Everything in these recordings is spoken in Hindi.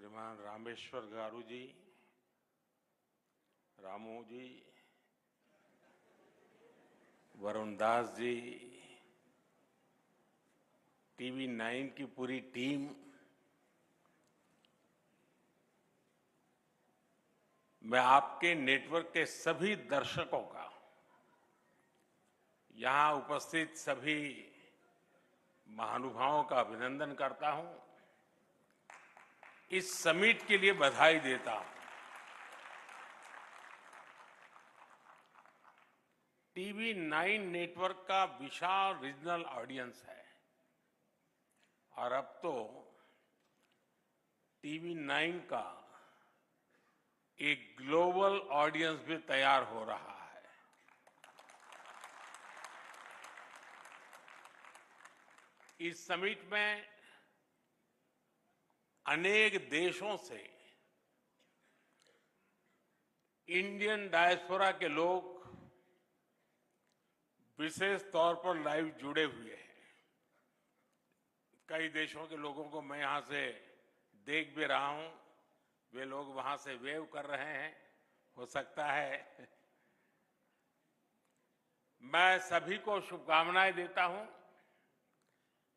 श्रीमान रामेश्वर गारू जी, रामू जी, वरुण दास जी, टीवी 9 की पूरी टीम, मैं आपके नेटवर्क के सभी दर्शकों का, यहां उपस्थित सभी महानुभावों का अभिनंदन करता हूं। इस समिट के लिए बधाई देता हूं। टीवी 9 नेटवर्क का विशाल रीजनल ऑडियंस है और अब तो टीवी 9 का एक ग्लोबल ऑडियंस भी तैयार हो रहा है। इस समिट में अनेक देशों से इंडियन डायस्पोरा के लोग विशेष तौर पर लाइव जुड़े हुए हैं। कई देशों के लोगों को मैं यहां से देख भी रहा हूं, वे लोग वहां से वेव कर रहे हैं, हो सकता है। मैं सभी को शुभकामनाएं देता हूं।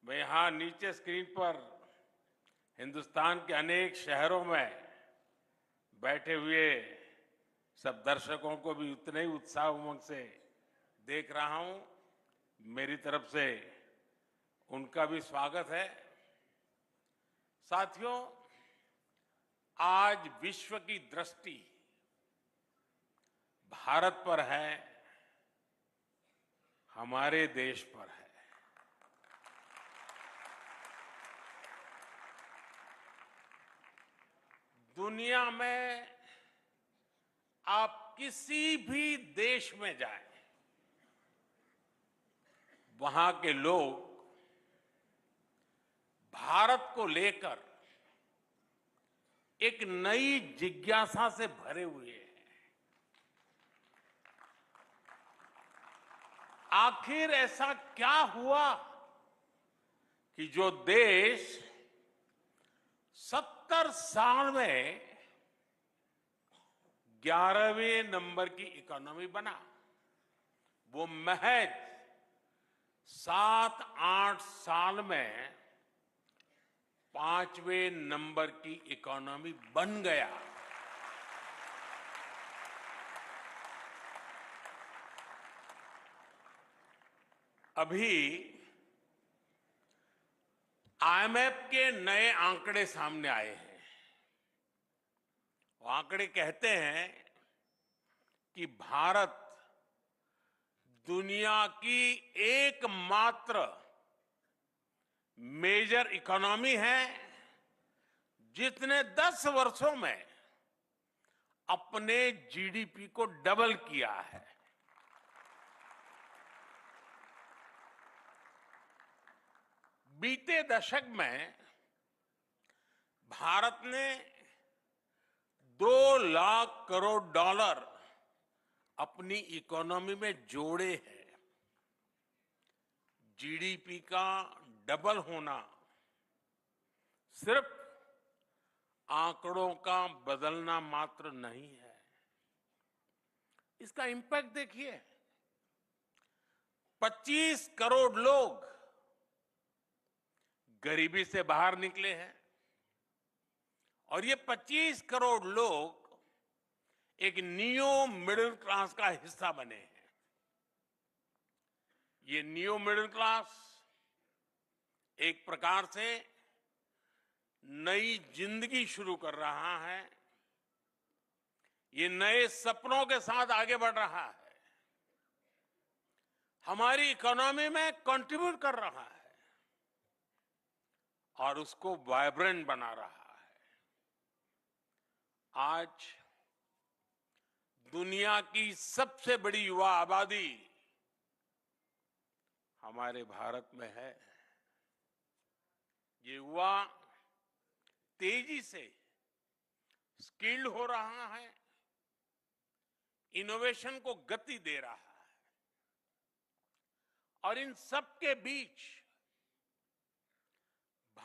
मैं यहां नीचे स्क्रीन पर हिंदुस्तान के अनेक शहरों में बैठे हुए सब दर्शकों को भी उतने ही उत्साह उमंग से देख रहा हूं। मेरी तरफ से उनका भी स्वागत है। साथियों, आज विश्व की दृष्टि भारत पर है, हमारे देश पर है। दुनिया में आप किसी भी देश में जाएं, वहां के लोग भारत को लेकर एक नई जिज्ञासा से भरे हुए हैं। आखिर ऐसा क्या हुआ कि जो देश 70 साल में 11वें नंबर की इकोनॉमी बना, वो महज 7-8 साल में 5वें नंबर की इकोनॉमी बन गया। अभी आईएमएफ के नए आंकड़े सामने आए हैं। वो आंकड़े कहते हैं कि भारत दुनिया की एकमात्र मेजर इकोनॉमी है जिसने 10 वर्षों में अपने जीडीपी को डबल किया है। बीते दशक में भारत ने 2 लाख करोड़ डॉलर अपनी इकोनॉमी में जोड़े हैं। जीडीपी का डबल होना सिर्फ आंकड़ों का बदलना मात्र नहीं है, इसका इंपैक्ट देखिए। 25 करोड़ लोग गरीबी से बाहर निकले हैं और ये 25 करोड़ लोग एक नियो मिडिल क्लास का हिस्सा बने हैं। ये नियो मिडिल क्लास एक प्रकार से नई जिंदगी शुरू कर रहा है। ये नए सपनों के साथ आगे बढ़ रहा है, हमारी इकोनॉमी में कंट्रीब्यूट कर रहा है और उसको वाइब्रेंट बना रहा है। आज दुनिया की सबसे बड़ी युवा आबादी हमारे भारत में है। ये युवा तेजी से स्किल्ड हो रहा है, इनोवेशन को गति दे रहा है और इन सब के बीच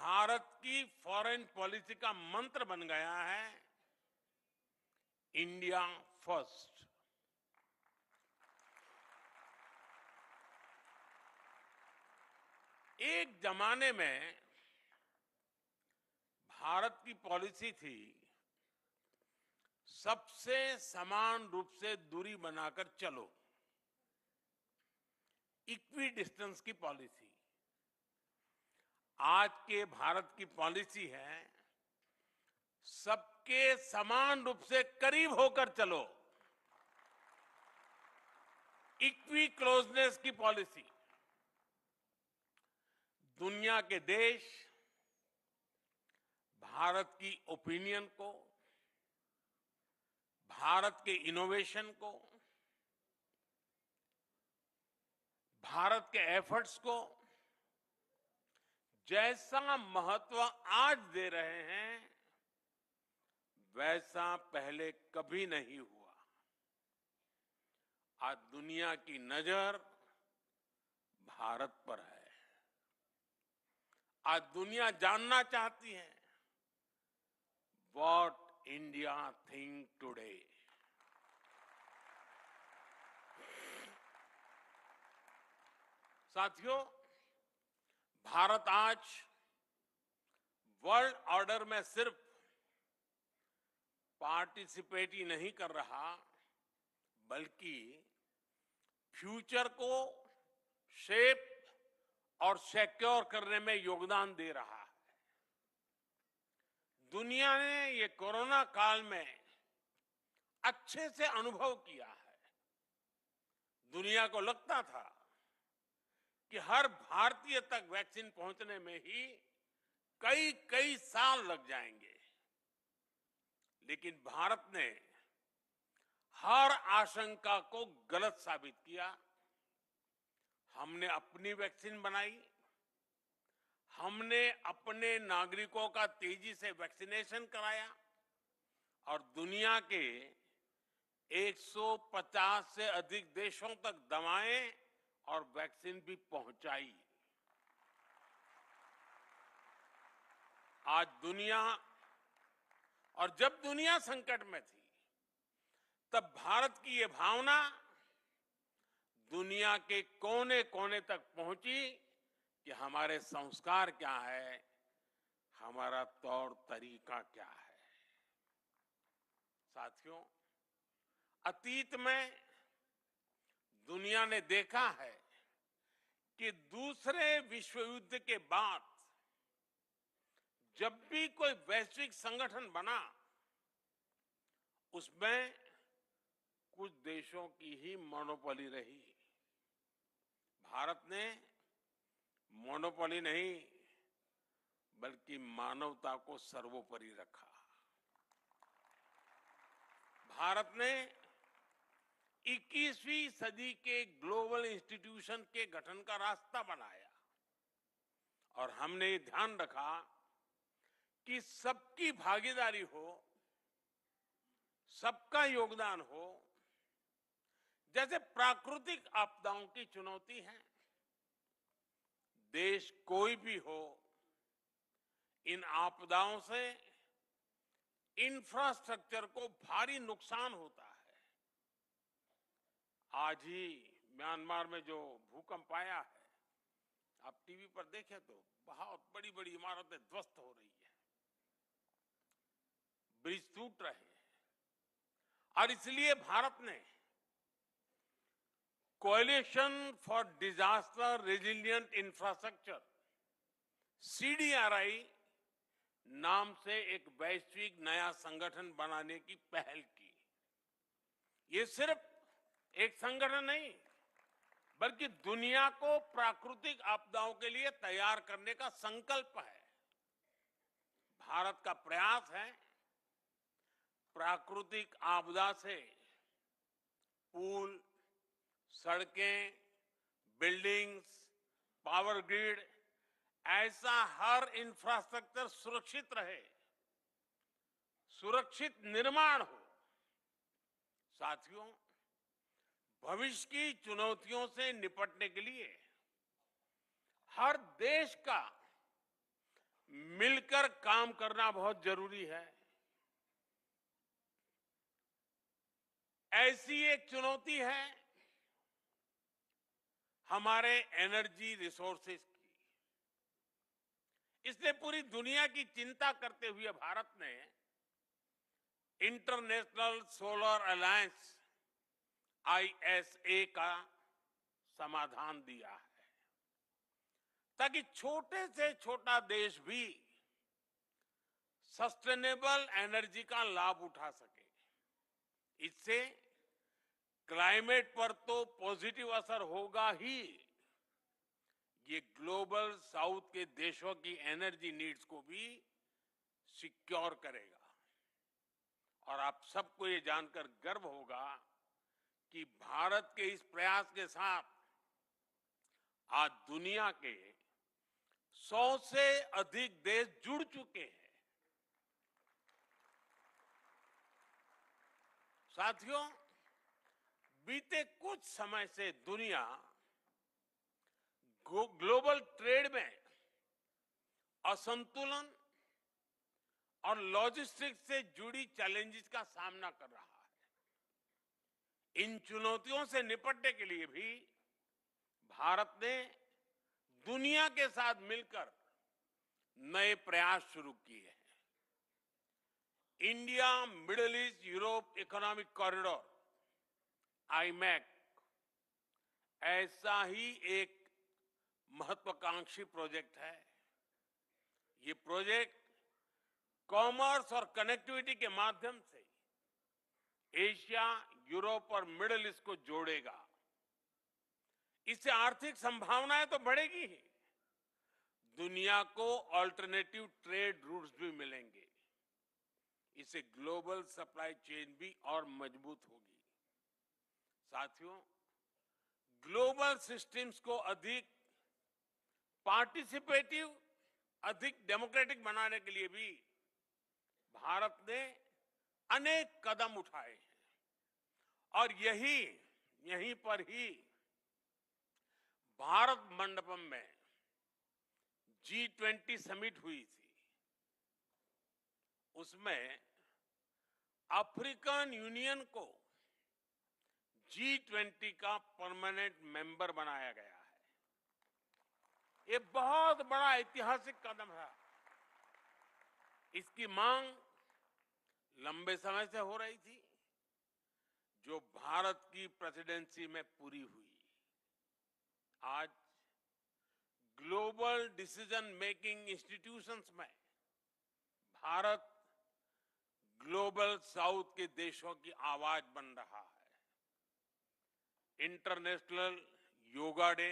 भारत की फॉरेन पॉलिसी का मंत्र बन गया है इंडिया फर्स्ट। एक जमाने में भारत की पॉलिसी थी सबसे समान रूप से दूरी बनाकर चलो, इक्वी डिस्टेंस की पॉलिसी। आज के भारत की पॉलिसी है सबके समान रूप से करीब होकर चलो, इक्वी क्लोजनेस की पॉलिसी। दुनिया के देश भारत की ओपिनियन को, भारत के इनोवेशन को, भारत के एफर्ट्स को जैसा महत्व आज दे रहे हैं वैसा पहले कभी नहीं हुआ। आज दुनिया की नजर भारत पर है। आज दुनिया जानना चाहती है व्हाट इंडिया थिंक टुडे। साथियों, भारत आज वर्ल्ड ऑर्डर में सिर्फ पार्टिसिपेट ही नहीं कर रहा बल्कि फ्यूचर को शेप और सिक्योर करने में योगदान दे रहा है। दुनिया ने ये कोरोना काल में अच्छे से अनुभव किया है। दुनिया को लगता था कि हर भारतीय तक वैक्सीन पहुंचने में ही कई कई साल लग जाएंगे, लेकिन भारत ने हर आशंका को गलत साबित किया। हमने अपनी वैक्सीन बनाई, हमने अपने नागरिकों का तेजी से वैक्सीनेशन कराया और दुनिया के 150 से अधिक देशों तक दवाएं और वैक्सीन भी पहुंचाई। आज दुनिया, और जब दुनिया संकट में थी तब भारत की ये भावना दुनिया के कोने कोने तक पहुंची कि हमारे संस्कार क्या है, हमारा तौर तरीका क्या है। साथियों, अतीत में दुनिया ने देखा है कि दूसरे विश्व युद्ध के बाद जब भी कोई वैश्विक संगठन बना उसमें कुछ देशों की ही मोनोपोली रही। भारत ने मोनोपोली नहीं बल्कि मानवता को सर्वोपरि रखा। भारत ने 21वीं सदी के ग्लोबल इंस्टीट्यूशन के गठन का रास्ता बनाया और हमने ये ध्यान रखा कि सबकी भागीदारी हो, सबका योगदान हो। जैसे प्राकृतिक आपदाओं की चुनौती है, देश कोई भी हो, इन आपदाओं से इंफ्रास्ट्रक्चर को भारी नुकसान होता है। आज ही म्यांमार में जो भूकंप आया है, आप टीवी पर देखें तो बहुत बड़ी बड़ी इमारतें ध्वस्त हो रही है, ब्रिज टूट रहे हैं। और इसलिए भारत ने coalition for disaster resilient infrastructure CDRI नाम से एक वैश्विक नया संगठन बनाने की पहल की। ये सिर्फ एक संगठन नहीं बल्कि दुनिया को प्राकृतिक आपदाओं के लिए तैयार करने का संकल्प है। भारत का प्रयास है प्राकृतिक आपदा से पुल, सड़कें, बिल्डिंग्स, पावर ग्रिड, ऐसा हर इंफ्रास्ट्रक्चर सुरक्षित रहे, सुरक्षित निर्माण हो। साथियों, भविष्य की चुनौतियों से निपटने के लिए हर देश का मिलकर काम करना बहुत जरूरी है। ऐसी एक चुनौती है हमारे एनर्जी रिसोर्सेज की। इसलिए पूरी दुनिया की चिंता करते हुए भारत ने इंटरनेशनल सोलर अलायंस ISA का समाधान दिया है, ताकि छोटे से छोटा देश भी सस्टेनेबल एनर्जी का लाभ उठा सके। इससे क्लाइमेट पर तो पॉजिटिव असर होगा ही, ये ग्लोबल साउथ के देशों की एनर्जी नीड्स को भी सिक्योर करेगा। और आप सबको ये जानकर गर्व होगा कि भारत के इस प्रयास के साथ आज दुनिया के 100 से अधिक देश जुड़ चुके हैं। साथियों, बीते कुछ समय से दुनिया ग्लोबल ट्रेड में असंतुलन और लॉजिस्टिक्स से जुड़ी चैलेंजेस का सामना कर रहा है। इन चुनौतियों से निपटने के लिए भी भारत ने दुनिया के साथ मिलकर नए प्रयास शुरू किए हैं। India middle east Europe economic corridor IMEC ऐसा ही एक महत्वाकांक्षी प्रोजेक्ट है। ये प्रोजेक्ट कॉमर्स और कनेक्टिविटी के माध्यम से एशिया, यूरोप और मिडिल ईस्ट को जोड़ेगा। इससे आर्थिक संभावनाएं तो बढ़ेगी ही, दुनिया को अल्टरनेटिव ट्रेड रूट्स भी मिलेंगे। इससे ग्लोबल सप्लाई चेन भी और मजबूत होगी। साथियों, ग्लोबल सिस्टम्स को अधिक पार्टिसिपेटिव, अधिक डेमोक्रेटिक बनाने के लिए भी भारत ने अनेक कदम उठाए हैं। और यहीं पर ही भारत मंडपम में G20 समिट हुई थी। उसमें अफ्रीकन यूनियन को G20 का परमानेंट मेंबर बनाया गया है। ये बहुत बड़ा ऐतिहासिक कदम है। इसकी मांग लंबे समय से हो रही थी, जो भारत की प्रेसिडेंसी में पूरी हुई। आज ग्लोबल डिसीजन मेकिंग इंस्टीट्यूशंस में भारत ग्लोबल साउथ के देशों की आवाज बन रहा है। इंटरनेशनल योगा डे,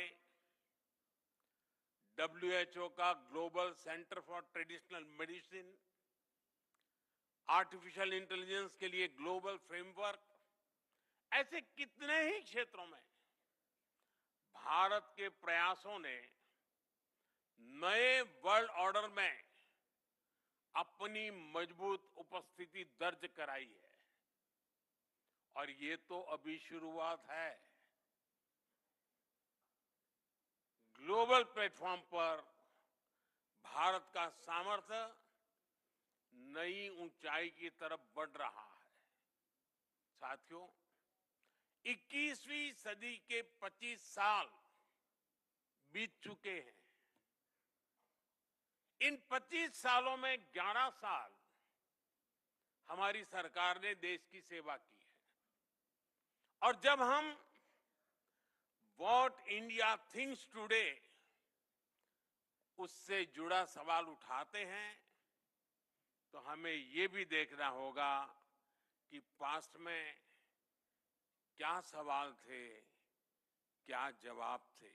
WHO का global centre for traditional medicine, artificial intelligence के लिए ग्लोबल फ्रेमवर्क, ऐसे कितने ही क्षेत्रों में भारत के प्रयासों ने नए वर्ल्ड ऑर्डर में अपनी मजबूत उपस्थिति दर्ज कराई है। और ये तो अभी शुरुआत है। ग्लोबल प्लेटफॉर्म पर भारत का सामर्थ्य नई ऊंचाई की तरफ बढ़ रहा है। साथियों, 21वीं सदी के 25 साल बीत चुके हैं। इन 25 सालों में 11 साल हमारी सरकार ने देश की सेवा की है। और जब हम व्हाट इंडिया थिंक्स टुडे उससे जुड़ा सवाल उठाते हैं, तो हमें ये भी देखना होगा कि पास्ट में क्या सवाल थे, क्या जवाब थे।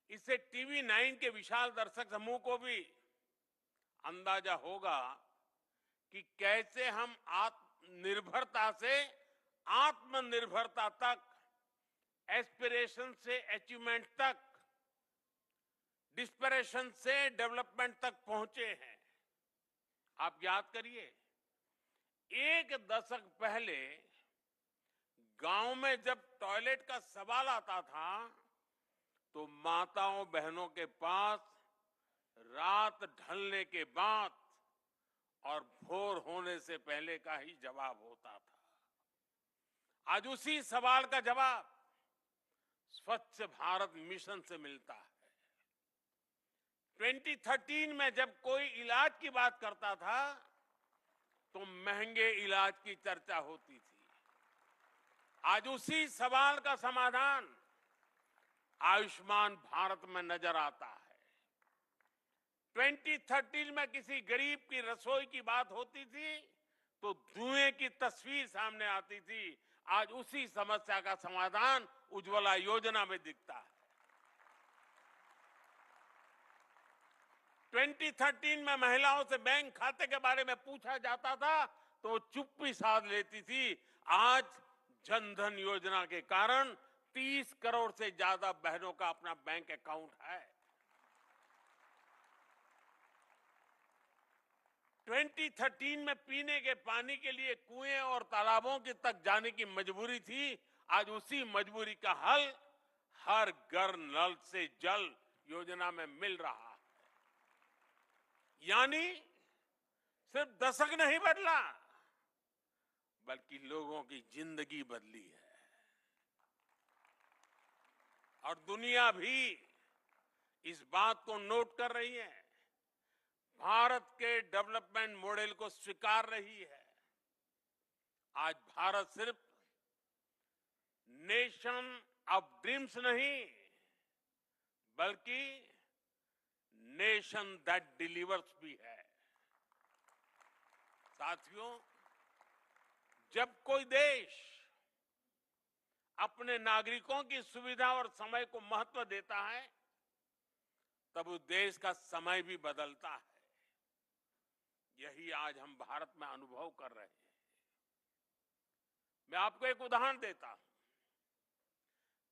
इससे TV9 के विशाल दर्शक समूह को भी अंदाजा होगा कि कैसे हम आत्मनिर्भरता से आत्मनिर्भरता तक, एस्पिरेशन से अचीवमेंट तक, डिस्परेशन से डेवलपमेंट तक पहुंचे हैं। आप याद करिए, एक दशक पहले गांव में जब टॉयलेट का सवाल आता था, तो माताओं बहनों के पास रात ढलने के बाद और भोर होने से पहले का ही जवाब होता था। आज उसी सवाल का जवाब स्वच्छ भारत मिशन से मिलता है। 2013 में जब कोई इलाज की बात करता था तो महंगे इलाज की चर्चा होती थी। आज उसी सवाल का समाधान आयुष्मान भारत में नजर आता है। 2013 में किसी गरीब की रसोई की बात होती थी तो धुएं की तस्वीर सामने आती थी। आज उसी समस्या का समाधान उज्ज्वला योजना में दिखता है। 2013 में महिलाओं से बैंक खाते के बारे में पूछा जाता था तो वो चुप्पी साध लेती थी। आज जनधन योजना के कारण 30 करोड़ से ज्यादा बहनों का अपना बैंक अकाउंट है। 2013 में पीने के पानी के लिए कुएं और तालाबों की तक जाने की मजबूरी थी। आज उसी मजबूरी का हल हर घर नल से जल योजना में मिल रहा है। यानी सिर्फ दशक नहीं बदला बल्कि लोगों की जिंदगी बदली है। और दुनिया भी इस बात को नोट कर रही है, भारत के डेवलपमेंट मॉडल को स्वीकार रही है। आज भारत सिर्फ नेशन ऑफ ड्रीम्स नहीं बल्कि नेशन दैट डिलीवर्स भी है। साथियों, जब कोई देश अपने नागरिकों की सुविधा और समय को महत्व देता है तब उस देश का समय भी बदलता है। यही आज हम भारत में अनुभव कर रहे हैं। मैं आपको एक उदाहरण देता हूं।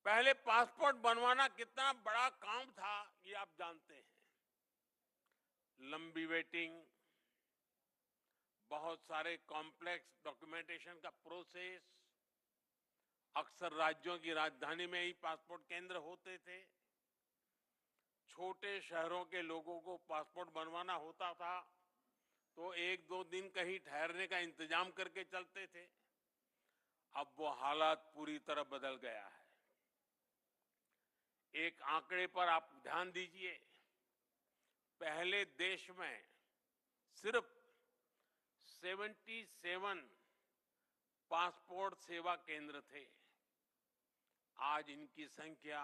पहले पासपोर्ट बनवाना कितना बड़ा काम था ये आप जानते हैं। लंबी वेटिंग, बहुत सारे कॉम्प्लेक्स डॉक्यूमेंटेशन का प्रोसेस, अक्सर राज्यों की राजधानी में ही पासपोर्ट केंद्र होते थे। छोटे शहरों के लोगों को पासपोर्ट बनवाना होता था तो 1-2 दिन कहीं ठहरने का इंतजाम करके चलते थे। अब वो हालात पूरी तरह बदल गया है। एक आंकड़े पर आप ध्यान दीजिए। पहले देश में सिर्फ 77 पासपोर्ट सेवा केंद्र थे। आज इनकी संख्या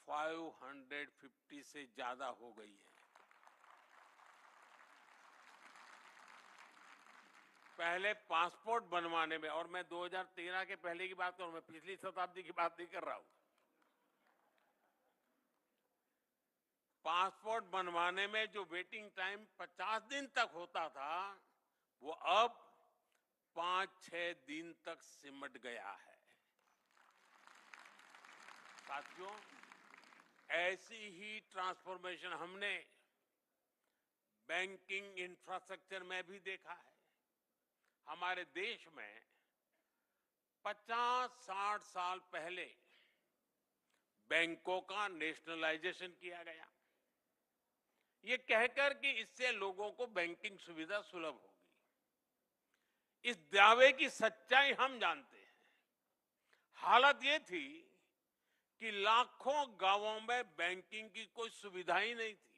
550 से ज्यादा हो गई है। पहले पासपोर्ट बनवाने में, और मैं 2013 के पहले की बात करूं, मैं पिछली शताब्दी की बात नहीं कर रहा हूं। पासपोर्ट बनवाने में जो वेटिंग टाइम 50 दिन तक होता था वो अब 5-6 दिन तक सिमट गया है। साथियों, ऐसी ही ट्रांसफॉर्मेशन हमने बैंकिंग इंफ्रास्ट्रक्चर में भी देखा है। हमारे देश में 50-60 साल पहले बैंकों का नेशनलाइजेशन किया गया, ये कहकर कि इससे लोगों को बैंकिंग सुविधा सुलभ होगी। इस दावे की सच्चाई हम जानते हैं। हालत ये थी कि लाखों गांवों में बैंकिंग की कोई सुविधा ही नहीं थी।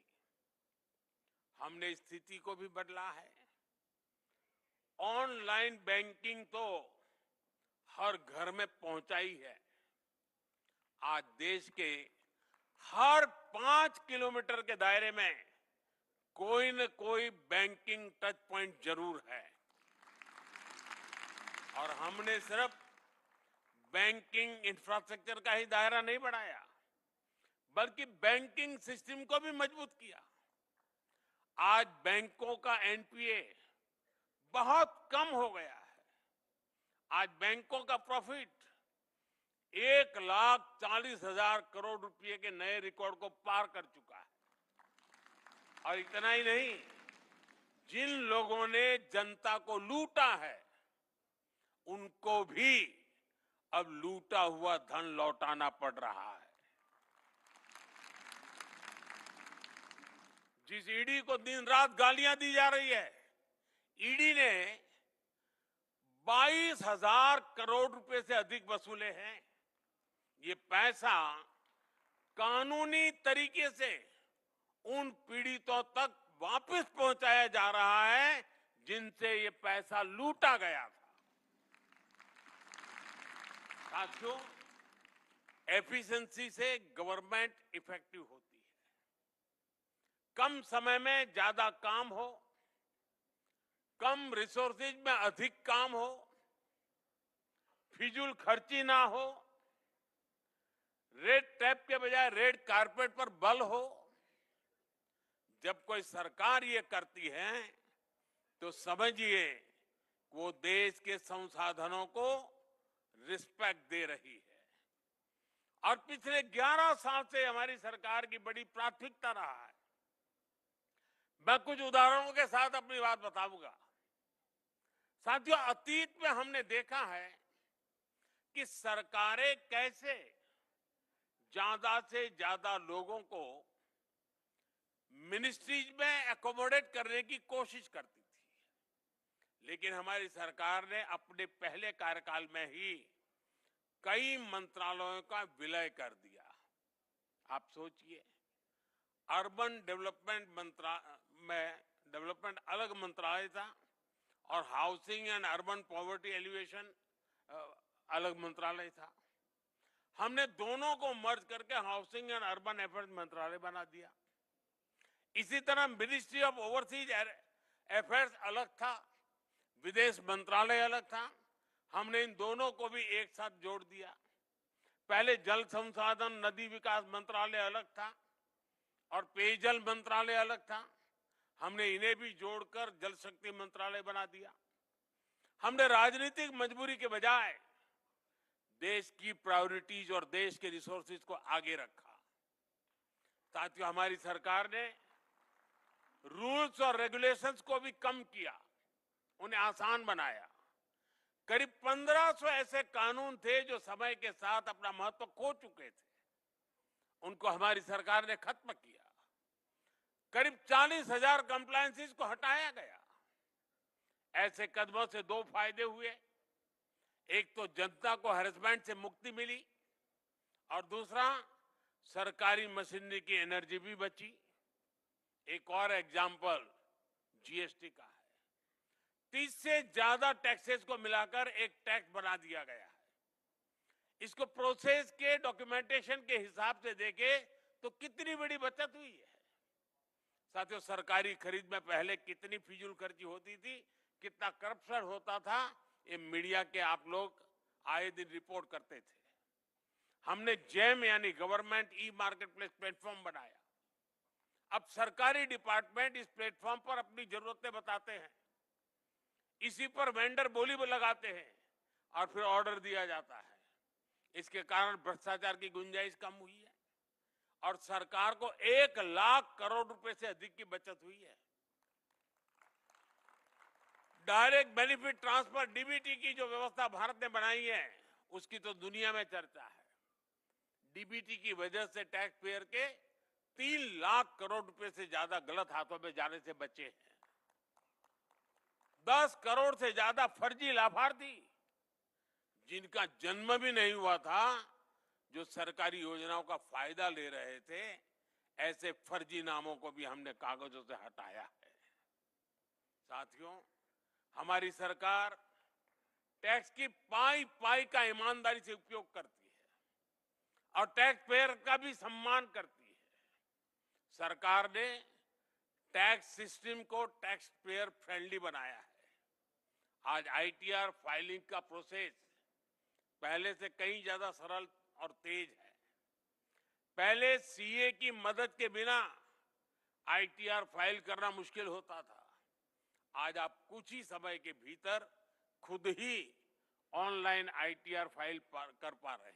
हमने स्थिति को भी बदला है। ऑनलाइन बैंकिंग तो हर घर में पहुंचाई है। आज देश के हर 5 किलोमीटर के दायरे में कोई न कोई बैंकिंग टच पॉइंट जरूर है। और हमने सिर्फ बैंकिंग इंफ्रास्ट्रक्चर का ही दायरा नहीं बढ़ाया बल्कि बैंकिंग सिस्टम को भी मजबूत किया। आज बैंकों का एनपीए बहुत कम हो गया है। आज बैंकों का प्रॉफिट 1,40,000 करोड़ रुपए के नए रिकॉर्ड को पार कर चुका है। और इतना ही नहीं, जिन लोगों ने जनता को लूटा है उनको भी अब लूटा हुआ धन लौटाना पड़ रहा है। जिस ईडी को दिन रात गालियां दी जा रही है, ईडी ने 22,000 करोड़ रुपए से अधिक वसूले हैं। ये पैसा कानूनी तरीके से उन पीड़ितों तक वापस पहुंचाया जा रहा है जिनसे ये पैसा लूटा गया था। साथियों, एफिशिएंसी से गवर्नमेंट इफेक्टिव होती है। कम समय में ज्यादा काम हो, कम रिसोर्सेज में अधिक काम हो, फिजूल खर्ची ना हो, रेड टैप के बजाय रेड कारपेट पर बल हो। जब कोई सरकार ये करती है तो समझिए वो देश के संसाधनों को रिस्पेक्ट दे रही है। और पिछले 11 साल से हमारी सरकार की बड़ी प्राथमिकता रहा है। मैं कुछ उदाहरणों के साथ अपनी बात बताऊंगा। साथियों, अतीत में हमने देखा है कि सरकारें कैसे ज्यादा से ज्यादा लोगों को मिनिस्ट्रीज में एकोमोडेट करने की कोशिश करती थी, लेकिन हमारी सरकार ने अपने पहले कार्यकाल में ही कई मंत्रालयों का विलय कर दिया। आप सोचिए, अर्बन डेवलपमेंट अलग मंत्रालय था और housing and urban poverty alleviation अलग मंत्रालय था। हमने दोनों को मर्ज करके हाउसिंग एंड अर्बन अफेयर्स मंत्रालय बना दिया। इसी तरह मिनिस्ट्री ऑफ ओवरसीज अफेयर्स अलग था, विदेश मंत्रालय अलग था। हमने इन दोनों को भी एक साथ जोड़ दिया। पहले जल संसाधन नदी विकास मंत्रालय अलग था और पेयजल मंत्रालय अलग था। हमने इन्हें भी जोड़कर जल शक्ति मंत्रालय बना दिया। हमने राजनीतिक मजबूरी के बजाय देश की प्रायोरिटीज और देश के रिसोर्सेज को आगे रखा। साथियों, हमारी सरकार ने रूल्स और रेगुलेशंस को भी कम किया, उन्हें आसान बनाया। करीब 1500 ऐसे कानून थे जो समय के साथ अपना महत्व खो चुके थे, उनको हमारी सरकार ने खत्म किया। करीब 40,000 कंप्लायंसेस को हटाया गया। ऐसे कदमों से दो फायदे हुए। एक तो जनता को हैरेसमेंट से मुक्ति मिली और दूसरा सरकारी मशीनरी की एनर्जी भी बची। एक और एग्जाम्पल जीएसटी का है। 30 से ज्यादा टैक्सेस को मिलाकर एक टैक्स बना दिया गया है। इसको प्रोसेस के डॉक्यूमेंटेशन के हिसाब से देखे तो कितनी बड़ी बचत हुई है। साथियों, सरकारी खरीद में पहले कितनी फिजूल खर्ची होती थी, कितना करप्शन होता था, ये मीडिया के आप लोग आए दिन रिपोर्ट करते थे। हमने जेम यानी government e market place platform बनाया। अब सरकारी डिपार्टमेंट इस प्लेटफॉर्म पर अपनी जरूरतें बताते हैं, इसी पर वेंडर बोली लगाते हैं और फिर ऑर्डर दिया जाता है। इसके कारण भ्रष्टाचार की गुंजाइश कम हुई है और सरकार को 1 लाख करोड़ रुपए से अधिक की बचत हुई है। डायरेक्ट बेनिफिट ट्रांसफर डीबीटी की जो व्यवस्था भारत ने बनाई है, उसकी तो दुनिया में चर्चा है। डीबीटी की वजह से टैक्स पेयर के 3 लाख करोड़ रुपए से ज्यादा गलत हाथों में जाने से बचे हैं। 10 करोड़ से ज्यादा फर्जी लाभार्थी जिनका जन्म भी नहीं हुआ था, जो सरकारी योजनाओं का फायदा ले रहे थे, ऐसे फर्जी नामों को भी हमने कागजों से हटाया है। साथियों, हमारी सरकार टैक्स की पाई पाई का ईमानदारी से उपयोग करती है और टैक्स पेयर का भी सम्मान करती है। सरकार ने टैक्स सिस्टम को टैक्स पेयर फ्रेंडली बनाया है। आज आईटीआर फाइलिंग का प्रोसेस पहले से कहीं ज्यादा सरल और तेज है। पहले सीए की मदद के बिना आईटीआर फाइल करना मुश्किल होता था। आज आप कुछ ही समय के भीतर खुद ही ऑनलाइन आईटीआर फाइल कर पा रहे हैं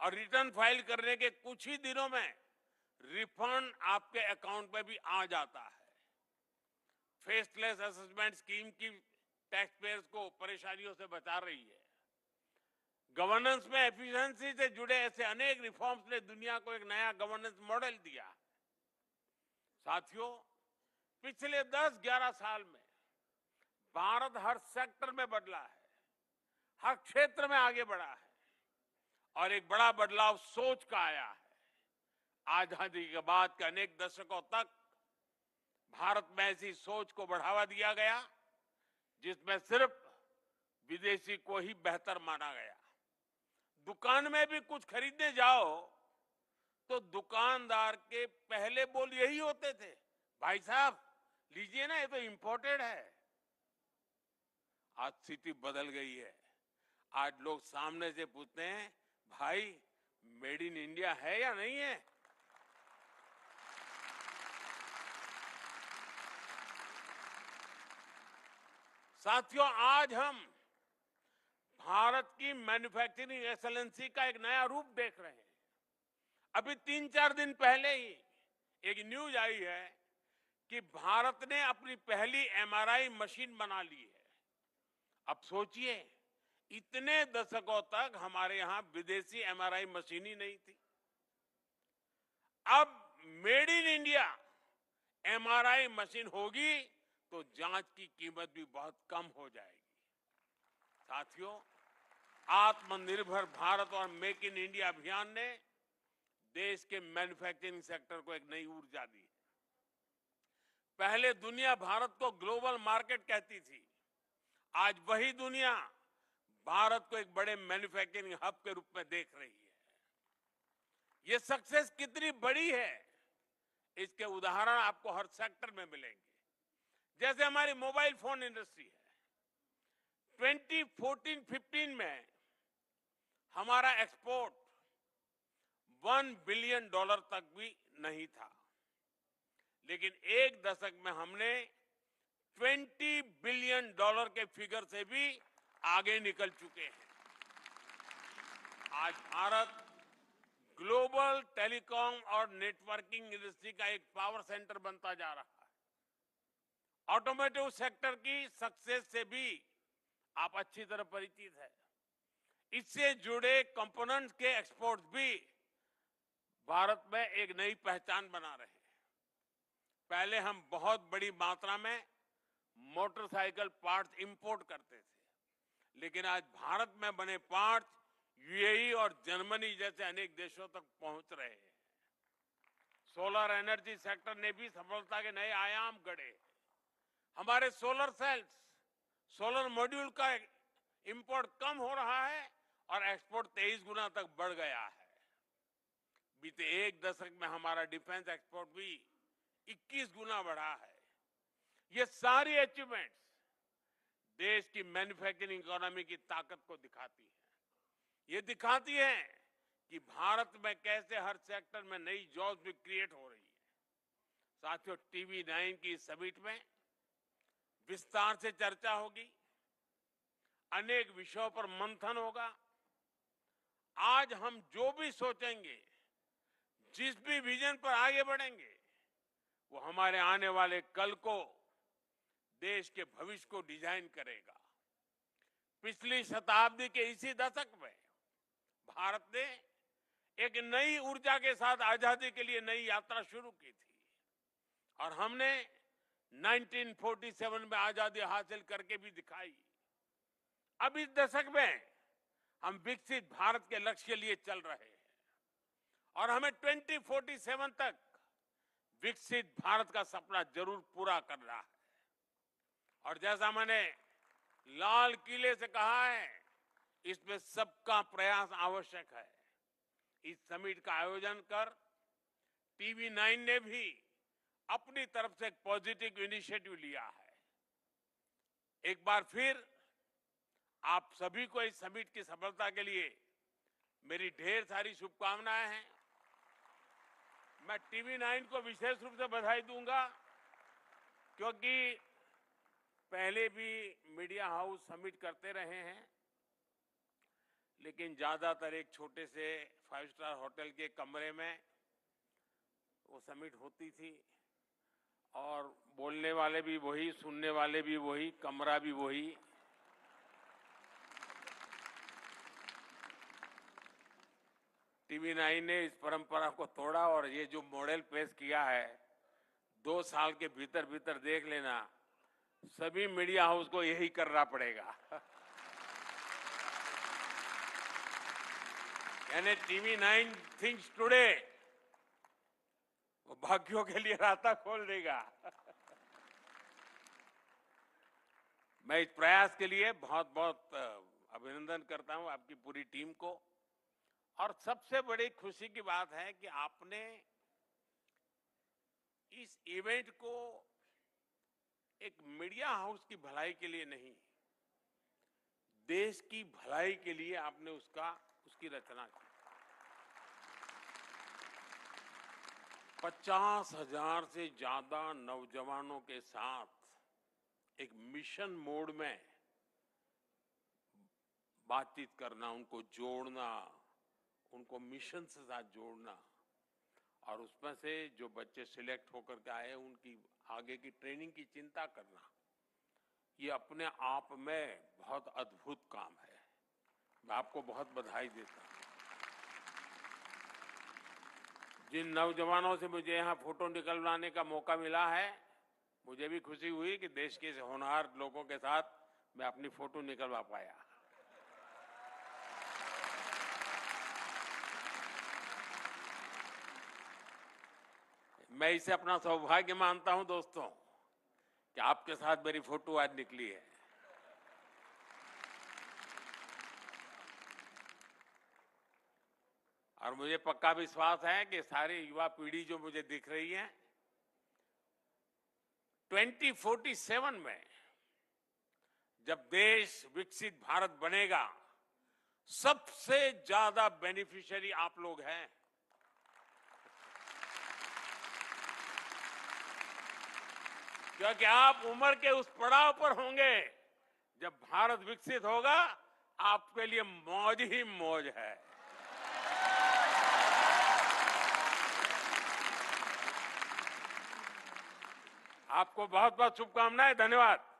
और रिटर्न फाइल करने के कुछ ही दिनों में रिफंड आपके अकाउंट में भी आ जाता है। फेसलेस असेसमेंट स्कीम की टैक्स पेयर्स को परेशानियों से बचा रही है। गवर्नेंस में एफिशिएंसी से जुड़े ऐसे अनेक रिफॉर्म्स ने दुनिया को एक नया गवर्नेंस मॉडल दिया। साथियों, पिछले 10-11 साल में भारत हर सेक्टर में बदला है, हर क्षेत्र में आगे बढ़ा है और एक बड़ा बदलाव सोच का आया है। आजादी के बाद के अनेक दशकों तक भारत में ऐसी सोच को बढ़ावा दिया गया जिसमें सिर्फ विदेशी को ही बेहतर माना गया। दुकान में भी कुछ खरीदने जाओ तो दुकानदार के पहले बोल यही होते थे, भाई साहब लीजिए ना, ये तो इंपोर्टेड है। आज स्थिति बदल गई है। आज लोग सामने से पूछते हैं, भाई मेड इन इंडिया है या नहीं है। साथियों, आज हम भारत की मैन्युफैक्चरिंग एक्सेलेंसी का एक नया रूप देख रहे हैं। अभी 3-4 दिन पहले ही एक न्यूज आई है कि भारत ने अपनी पहली एमआरआई मशीन बना ली है। अब सोचिए, इतने दशकों तक हमारे यहां विदेशी एमआरआई मशीन ही नहीं थी। अब made in India MRI machine होगी तो जांच की कीमत भी बहुत कम हो जाएगी। साथियों, आत्मनिर्भर भारत और मेक इन इंडिया अभियान ने देश के मैन्युफैक्चरिंग सेक्टर को एक नई ऊर्जा दी। पहले दुनिया भारत को ग्लोबल मार्केट कहती थी, आज वही दुनिया भारत को एक बड़े मैन्युफैक्चरिंग हब के रूप में देख रही है। ये सक्सेस कितनी बड़ी है, इसके उदाहरण आपको हर सेक्टर में मिलेंगे। जैसे हमारी मोबाइल फोन इंडस्ट्री है, 2014-15 में हमारा एक्सपोर्ट $1 बिलियन तक भी नहीं था, लेकिन एक दशक में हमने $20 बिलियन के फिगर से भी आगे निकल चुके हैं। आज भारत ग्लोबल टेलीकॉम और नेटवर्किंग इंडस्ट्री का एक पावर सेंटर बनता जा रहा है। ऑटोमोटिव सेक्टर की सक्सेस से भी आप अच्छी तरह परिचित है। इससे जुड़े कंपोनेंट्स के एक्सपोर्ट्स भी भारत में एक नई पहचान बना रहे हैं। पहले हम बहुत बड़ी मात्रा में मोटरसाइकिल पार्ट्स इंपोर्ट करते थे, लेकिन आज भारत में बने पार्ट्स यूएई और जर्मनी जैसे अनेक देशों तक पहुंच रहे हैं। सोलर एनर्जी सेक्टर ने भी सफलता के नए आयाम गढ़े। हमारे सोलर सेल्स, सोलर मॉड्यूल का इंपोर्ट कम हो रहा है और एक्सपोर्ट 23 गुना तक बढ़ गया है। बीते एक दशक में हमारा डिफेंस एक्सपोर्ट भी 21 गुना बढ़ा है। ये सारी अचीवमेंट्स देश की मैन्युफैक्चरिंग इकोनॉमी की ताकत को दिखाती है। ये दिखाती है कि भारत में कैसे हर सेक्टर में नई जॉब्स भी क्रिएट हो रही है। साथियों, TV9 की समिट में विस्तार से चर्चा होगी, अनेक विषयों पर मंथन होगा। आज हम जो भी सोचेंगे, जिस भी विजन पर आगे बढ़ेंगे, वो हमारे आने वाले कल को, देश के भविष्य को डिजाइन करेगा। पिछली शताब्दी के इसी दशक में भारत ने एक नई ऊर्जा के साथ आजादी के लिए नई यात्रा शुरू की थी और हमने 1947 में आजादी हासिल करके भी दिखाई। अब इस दशक में हम विकसित भारत के लक्ष्य के लिए चल रहे हैं और हमें 2047 तक विकसित भारत का सपना जरूर पूरा करना है। और जैसा मैंने लाल किले से कहा है, इसमें सबका प्रयास आवश्यक है। इस समिट का आयोजन कर TV9 ने भी अपनी तरफ से एक पॉजिटिव इनिशिएटिव लिया है। एक बार फिर आप सभी को इस समिट की सफलता के लिए मेरी ढेर सारी शुभकामनाएं हैं। मैं TV9 को विशेष रूप से बधाई दूंगा, क्योंकि पहले भी मीडिया हाउस समिट करते रहे हैं, लेकिन ज्यादातर एक छोटे से 5 स्टार होटल के कमरे में वो समिट होती थी और बोलने वाले भी वही, सुनने वाले भी वही, कमरा भी वही। TV9 ने इस परंपरा को तोड़ा और ये जो मॉडल पेश किया है, 2 साल के भीतर भीतर देख लेना, सभी मीडिया हाउस को यही करना पड़ेगा। यानी टीवी 9 थिंग्स टुडे वो भाग्यों के लिए रास्ता खोल देगा। मैं इस प्रयास के लिए बहुत बहुत अभिनंदन करता हूं आपकी पूरी टीम को। और सबसे बड़ी खुशी की बात है कि आपने इस इवेंट को एक मीडिया हाउस की भलाई के लिए नहीं, देश की भलाई के लिए आपने उसकी रचना की। 50,000 से ज्यादा नौजवानों के साथ एक मिशन मोड में बातचीत करना, उनको जोड़ना, उनको मिशन से साथ जोड़ना, और उसमें से जो बच्चे सिलेक्ट होकर के आए उनकी आगे की ट्रेनिंग की चिंता करना, ये अपने आप में बहुत अद्भुत काम है। मैं आपको बहुत बधाई देता हूं। जिन नौजवानों से मुझे यहां फोटो निकलवाने का मौका मिला है, मुझे भी खुशी हुई कि देश के होनहार लोगों के साथ मैं अपनी फोटो निकलवा पाया। मैं इसे अपना सौभाग्य मानता हूं दोस्तों कि आपके साथ मेरी फोटो आज निकली है। और मुझे पक्का विश्वास है कि सारी युवा पीढ़ी जो मुझे दिख रही है, 2047 में जब देश विकसित भारत बनेगा, सबसे ज्यादा बेनिफिशियरी आप लोग हैं। क्योंकि आप उम्र के उस पड़ाव पर होंगे जब भारत विकसित होगा, आपके लिए मौज ही मौज है। आपको बहुत बहुत शुभकामनाएं। धन्यवाद।